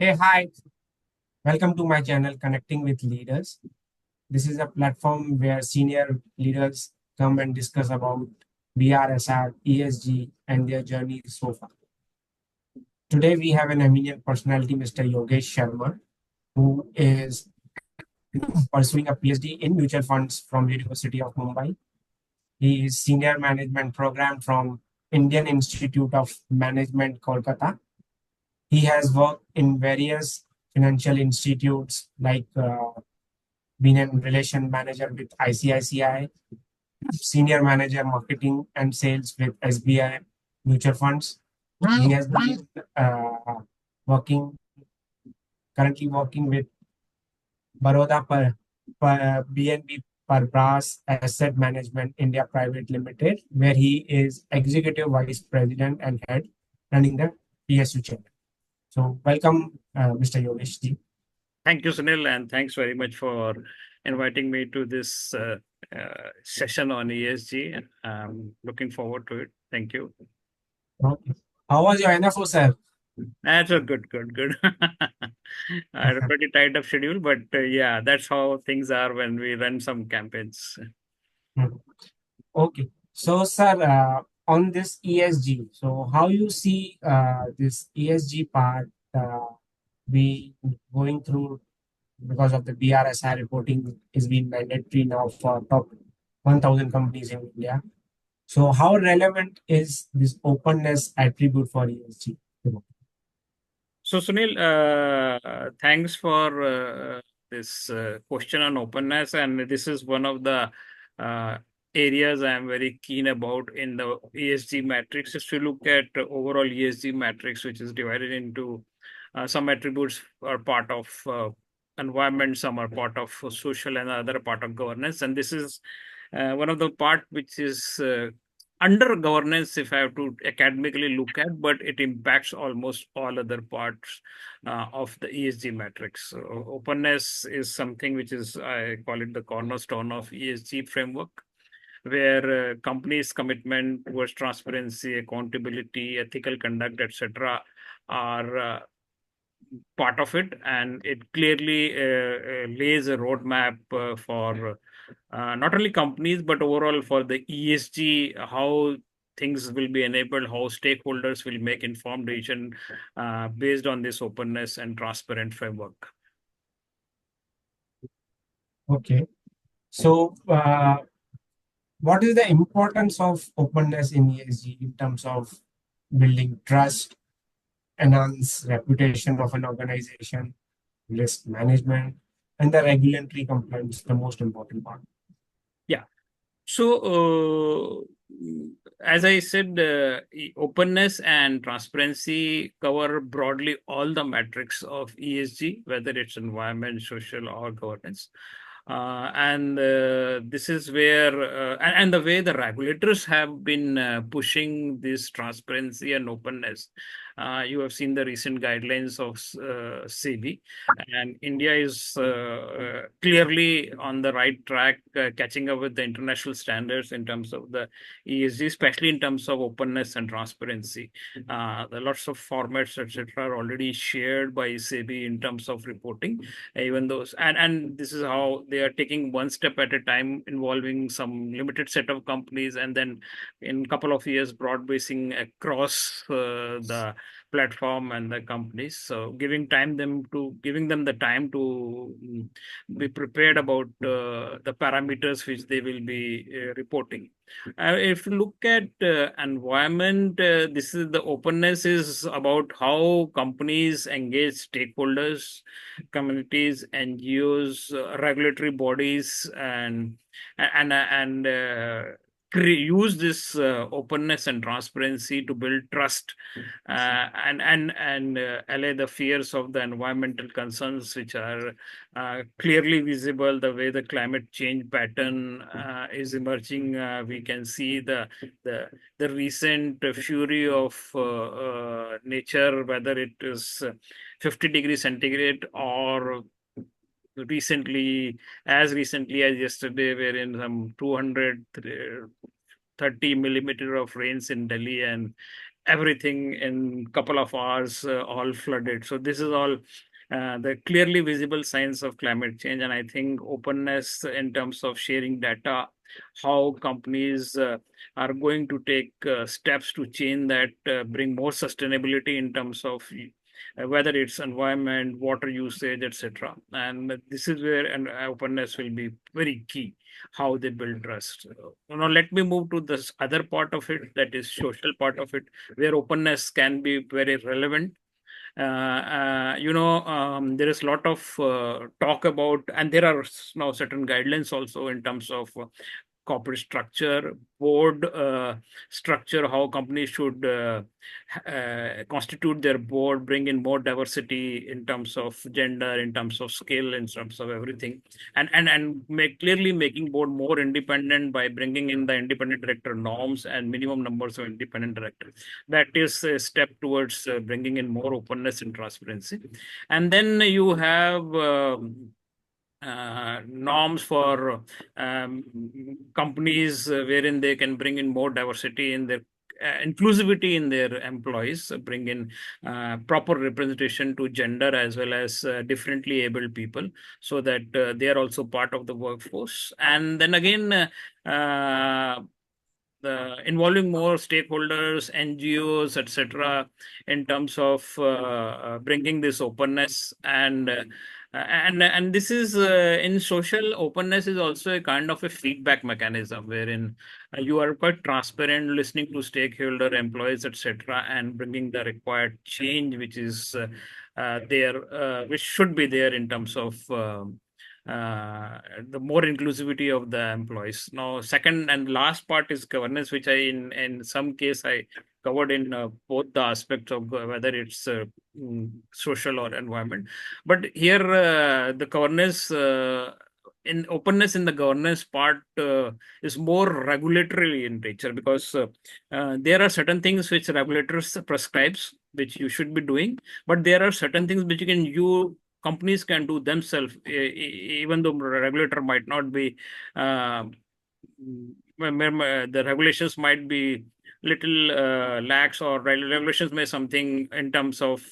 Hey, hi. Welcome to my channel, Connecting with Leaders. This is a platform where senior leaders come and discuss about BRSR, ESG, and their journey so far. Today, we have an eminent personality, Mr. Yogesh Sharma, who is pursuing a PhD in mutual funds from University of Mumbai. He is senior management program from Indian Institute of Management, Kolkata. He has worked in various financial institutes like been a relation manager with ICICI, senior manager marketing and sales with SBI mutual funds. He has been working currently working with Baroda BNB Paribas Asset Management India Private Limited, where he is executive vice president and head running the PSU channel. So welcome, Mr. Yogesh ji. Thank you, Sunil, and thanks very much for inviting me to this session on ESG. Looking forward to it. Thank you. Okay. How was your NFO, sir? That's a good. I had a pretty tight up schedule, but yeah, that's how things are when we run some campaigns. Okay. So, sir, on this ESG, so how you see this ESG part be going through because of the BRSI reporting is being mandatory now for top 1,000 companies in India. So, how relevant is this openness attribute for ESG? So, Sunil, thanks for this question on openness, and this is one of the uh, areas I'm very keen about in the ESG matrix. If you look at overall ESG matrix, which is divided into some attributes are part of environment, some are part of social, and other part of governance, and this is one of the part which is under governance, if I have to academically look at, but it impacts almost all other parts of the ESG matrix. So openness is something which is, I call it the cornerstone of ESG framework, where companies' commitment towards transparency, accountability, ethical conduct, etc., are part of it, and it clearly lays a roadmap for not only companies but overall for the ESG, how things will be enabled, how stakeholders will make informed decision based on this openness and transparent framework. Okay. So, what is the importance of openness in ESG in terms of building trust, enhance reputation of an organization, risk management, and the regulatory compliance, the most important part. Yeah. So, as I said, openness and transparency cover broadly all the metrics of ESG, whether it's environment, social, or governance. And this is where, and the way the regulators have been pushing this transparency and openness. You have seen the recent guidelines of SEBI, and India is clearly on the right track, catching up with the international standards in terms of the ESG, especially in terms of openness and transparency. There are lots of formats, etc., are already shared by SEBI in terms of reporting, even those, and this is how they are taking one step at a time, involving some limited set of companies, and then in a couple of years, broad basing across the platform and the companies. So giving them the time to be prepared about the parameters which they will be reporting. If you look at environment, this is the openness is about how companies engage stakeholders, communities, NGOs, regulatory bodies, and use this openness and transparency to build trust and allay the fears of the environmental concerns, which are clearly visible. The way the climate change pattern is emerging, we can see the the recent fury of nature, whether it is 50 degrees centigrade or recently as yesterday, we're in some 200 30 millimeter of rains in Delhi, and everything in couple of hours all flooded. So this is all the clearly visible signs of climate change. And I think openness in terms of sharing data, how companies are going to take steps to change that, bring more sustainability in terms of whether it's environment, water usage, etc. And this is where an openness will be very key, how they build trust. Now, let me move to this other part of it, that is social part of it, where openness can be very relevant. There is a lot of talk about, and there are now certain guidelines also in terms of corporate structure, board structure, how companies should constitute their board, bring in more diversity in terms of gender, in terms of skill, in terms of everything, and make clearly making board more independent by bringing in the independent director norms and minimum numbers of independent directors. That is a step towards bringing in more openness and transparency. And then you have norms for companies wherein they can bring in more diversity in their inclusivity in their employees, bring in proper representation to gender as well as differently abled people, so that they are also part of the workforce. And then again, involving more stakeholders, NGOs, etc., in terms of bringing this openness. And this is in social openness is also a kind of a feedback mechanism wherein you are quite transparent, listening to stakeholder, employees, etc., and bringing the required change, which is which should be there in terms of the more inclusivity of the employees. Now, second and last part is governance, which I in some case I covered in both the aspects of whether it's social or environment. But here, the governance in openness in the governance part is more regulatory in nature, because there are certain things which regulators prescribes which you should be doing, but there are certain things which you companies can do themselves, even though regulator might not be the regulations might be little lax, or regulations may something in terms of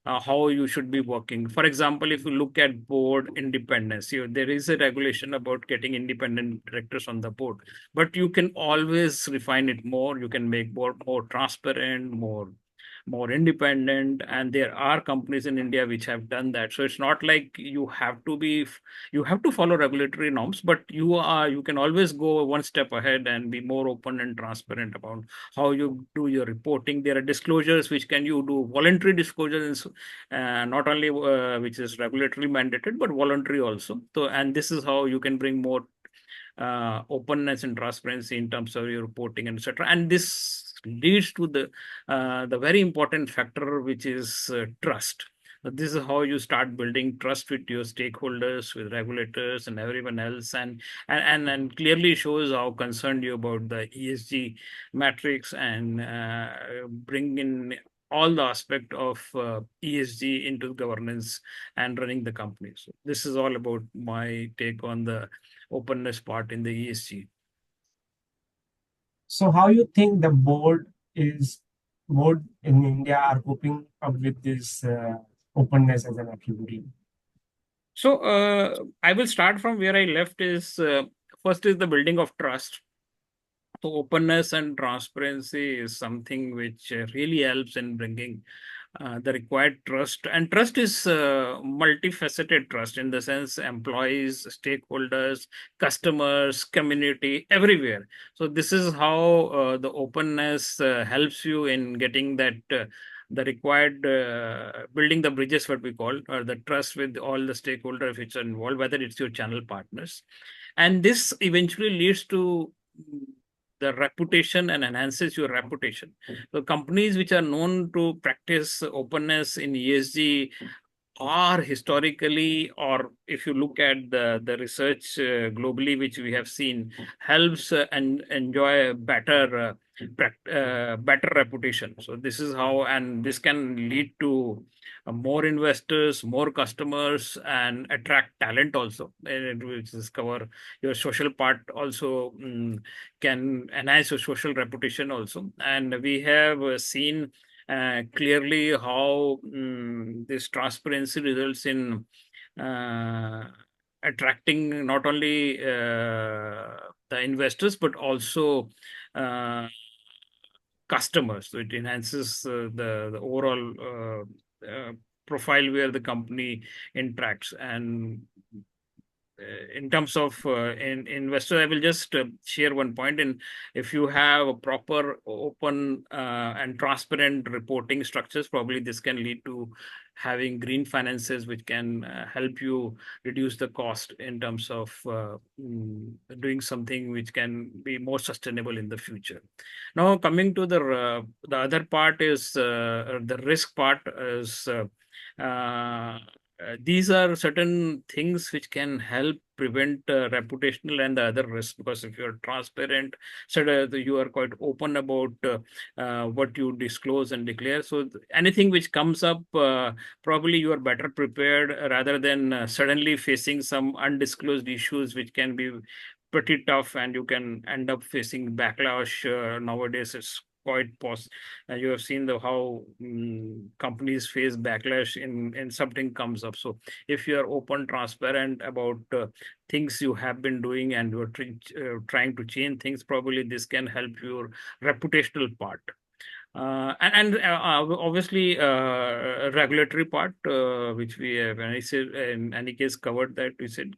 how you should be working. For example, if you look at board independence, there is a regulation about getting independent directors on the board, but you can always refine it more. You can make more transparent, more independent, and there are companies in India which have done that. So it's not like you have to follow regulatory norms, but you can always go one step ahead and be more open and transparent about how you do your reporting. There are disclosures which can you do voluntary disclosures, not only which is regulatory mandated, but voluntary also. So, and this is how you can bring more openness and transparency in terms of your reporting, etc. And this leads to the very important factor, which is trust. This is how you start building trust with your stakeholders, with regulators, and everyone else, and clearly shows how concerned you about the ESG metrics, and bring in all the aspect of ESG into governance and running the company. So this is all about my take on the openness part in the ESG. So how you think the board in India are coping up with this openness as an attribute? So I will start from where I left. Is first is the building of trust. So openness and transparency is something which really helps in bringing the required trust. And trust is multifaceted trust, in the sense employees, stakeholders, customers, community, everywhere. So this is how the openness helps you in getting that. The required building the bridges, what we call, or the trust with all the stakeholders which are involved, whether it's your channel partners, and this eventually leads to the reputation and enhances your reputation. So companies which are known to practice openness in ESG are historically, or if you look at the research globally, which we have seen, helps and enjoy better better reputation. So this is how, and this can lead to more investors, more customers, and attract talent also. And it will discover your social part also, can enhance your social reputation also. And we have seen clearly how this transparency results in uh, attracting not only the investors but also uh, customers. So it enhances the overall profile where the company interacts. And in terms of in investor, I will just share one point. In if you have a proper, open, and transparent reporting structures, probably this can lead to having green finances, which can help you reduce the cost in terms of doing something which can be more sustainable in the future. Now, coming to the other part is the risk part is. These are certain things which can help prevent reputational and the other risks, because if you're transparent, so you are quite open about what you disclose and declare. So anything which comes up, probably you are better prepared rather than suddenly facing some undisclosed issues which can be pretty tough, and you can end up facing backlash. Nowadays, it's quite you have seen how companies face backlash in something comes up. So if you are open, transparent about things you have been doing, and you're trying to change things, probably this can help your reputational part. And obviously, regulatory part, which we have, and I said in any case covered that we said,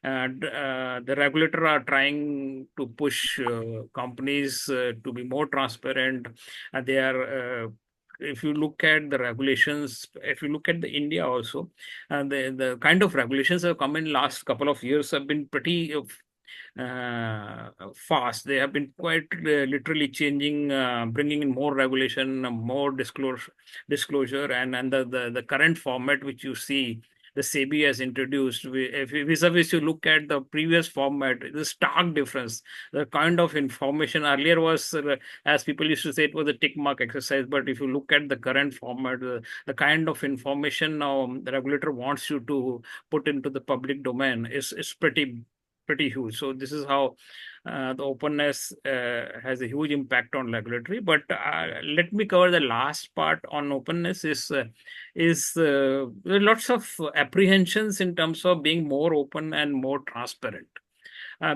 the regulator are trying to push companies to be more transparent, and they are. If you look at the regulations, if you look at the India also, the kind of regulations have come in last couple of years have been pretty fast. They have been quite literally changing, bringing in more regulation, more disclosure, and the current format which you see. The SEBI has introduced. If vis-a-vis you look at the previous format, the stark difference. The kind of information earlier was, as people used to say, it was a tick mark exercise. But if you look at the current format, the kind of information now the regulator wants you to put into the public domain is pretty huge. So this is how the openness has a huge impact on regulatory. But let me cover the last part on openness. There are lots of apprehensions in terms of being more open and more transparent.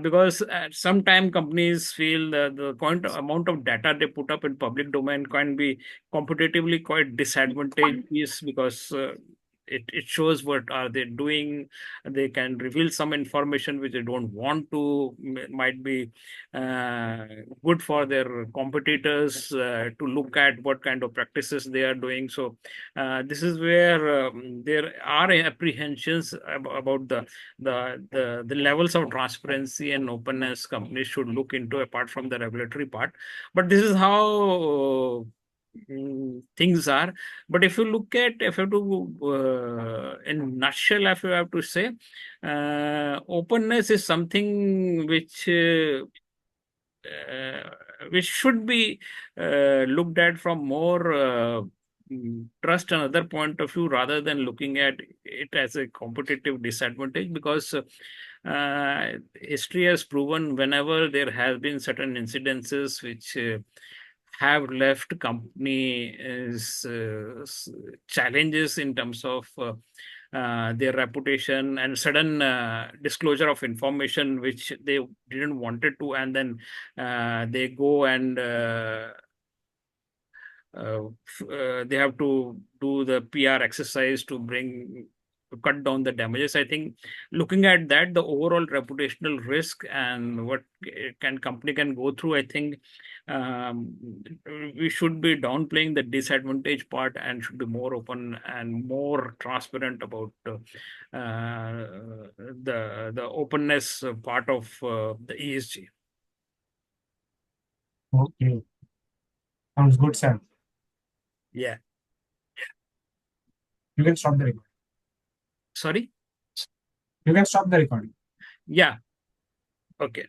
Because at some time companies feel that the amount of data they put up in public domain can be competitively quite disadvantageous, because it shows what are they doing. They can reveal some information which they don't want to, might be uh, good for their competitors to look at what kind of practices they are doing. So this is where there are apprehensions about the levels of transparency and openness companies should look into, apart from the regulatory part. But this is how things are. But if you look at, if you have to, in nutshell, if you have to say, openness is something which should be looked at from more trust and other point of view, rather than looking at it as a competitive disadvantage. Because history has proven, whenever there has been certain incidences which have left company challenges in terms of their reputation, and sudden disclosure of information which they didn't wanted to, and then they go and they have to do the PR exercise to cut down the damages. I think looking at that, the overall reputational risk and what can company can go through, I think um, we should be downplaying the disadvantage part and should be more open and more transparent about the openness part of the ESG. Okay, sounds good, Sam. Yeah. You can stop the recording. Sorry. You can stop the recording. Yeah. Okay.